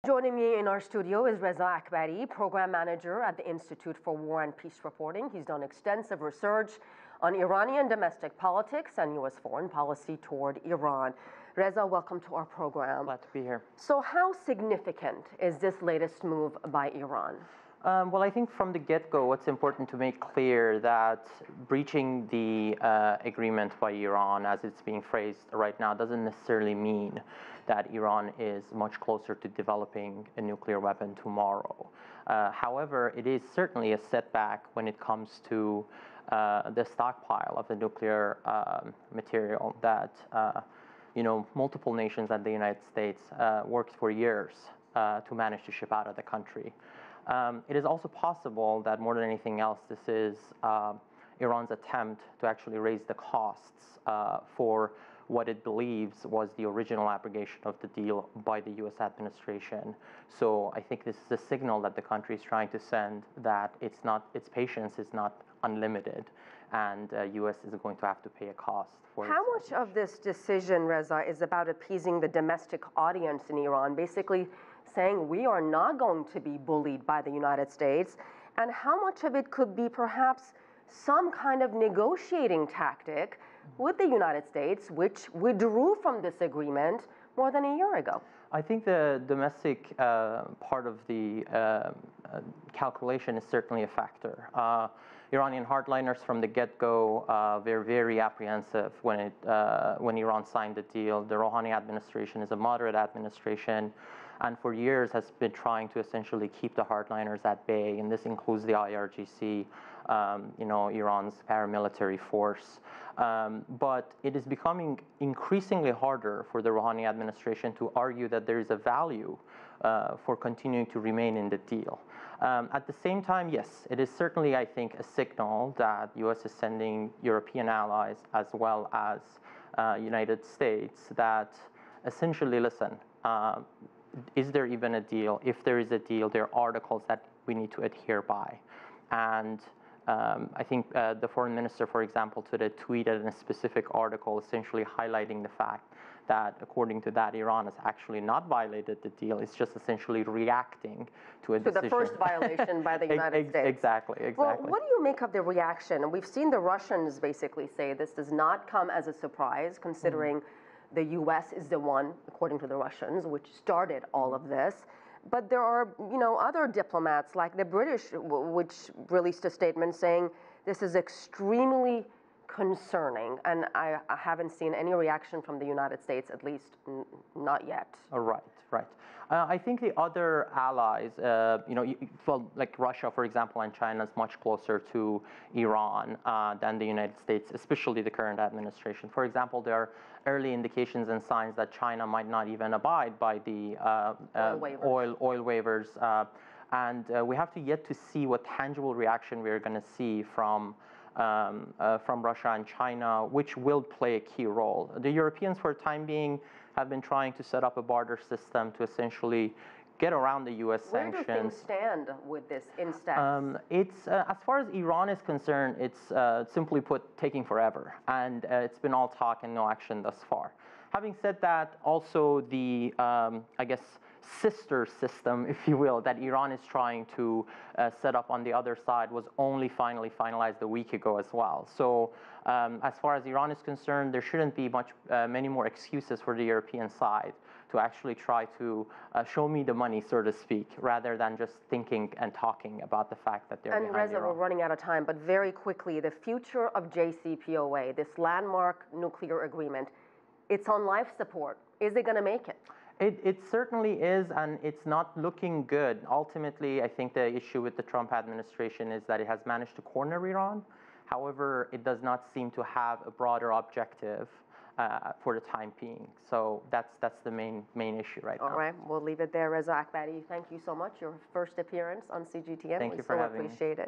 Joining me in our studio is Reza Akbari, Program Manager at the Institute for War and Peace Reporting. He's done extensive research on Iranian domestic politics and U.S. foreign policy toward Iran. Reza, welcome to our program. Glad to be here. So how significant is this latest move by Iran? Well, I think from the get-go, it's important to make clear that breaching the agreement by Iran, as it's being phrased right now, doesn't necessarily mean that Iran is much closer to developing a nuclear weapon tomorrow. However, it is certainly a setback when it comes to the stockpile of the nuclear material that multiple nations and the United States worked for years to manage to ship out of the country. It is also possible that more than anything else, this is Iran's attempt to actually raise the costs for what it believes was the original abrogation of the deal by the U.S. administration. So I think this is a signal that the country is trying to send that its patience is not unlimited, and U.S. is going to have to pay a cost for it. How much of this decision, Reza, is about appeasing the domestic audience in Iran, basically saying we are not going to be bullied by the United States, and how much of it could be perhaps some kind of negotiating tactic with the United States, which withdrew from this agreement more than a year ago? I think the domestic part of the calculation is certainly a factor. Iranian hardliners from the get-go were very apprehensive when Iran signed the deal. The Rouhani administration is a moderate administration, and for years has been trying to essentially keep the hardliners at bay, and this includes the IRGC, Iran's paramilitary force. But it is becoming increasingly harder for the Rouhani administration to argue that there is a value for continuing to remain in the deal. At the same time, yes, it is certainly, I think, a signal that U.S. is sending European allies as well as United States that essentially, listen, is there even a deal? If there is a deal, there are articles that we need to adhere by. And I think the foreign minister, for example, today tweeted in a specific article essentially highlighting the fact that, according to that, Iran has actually not violated the deal. It's just essentially reacting to a decision. To the first violation by the United States. Exactly. Well, what do you make of the reaction? We've seen the Russians basically say this does not come as a surprise, considering the U.S. is the one, according to the Russians, which started all of this. But there are, other diplomats like the British, which released a statement saying this is extremely concerning, and I haven't seen any reaction from the United States, at least not yet. Right. I think the other allies, like Russia, for example, and China is much closer to Iran than the United States, especially the current administration. For example, there are early indications and signs that China might not even abide by the oil waivers. And we have to yet to see what tangible reaction we're going to see from Russia and China, which will play a key role. The Europeans, for the time being, have been trying to set up a barter system to essentially get around the U.S. sanctions. Where do things stand with this instance? It's as far as Iran is concerned, it's simply put taking forever, and it's been all talk and no action thus far. Having said that, also the I guess sister system, if you will, that Iran is trying to set up on the other side was only finally finalized a week ago as well. So as far as Iran is concerned, there shouldn't be many more excuses for the European side to actually try to show me the money, so to speak, rather than just thinking and talking about the fact that they're behind Iran. And Reza, we're running out of time, but very quickly, the future of JCPOA, this landmark nuclear agreement, it's on life support. Is it going to make it? It certainly is, and it's not looking good. Ultimately, I think the issue with the Trump administration is that it has managed to corner Iran. However, it does not seem to have a broader objective for the time being. So that's the main issue right now. All right, we'll leave it there. Reza Akbari, thank you so much. Your first appearance on CGTN. Thank you for having me. We so appreciate it.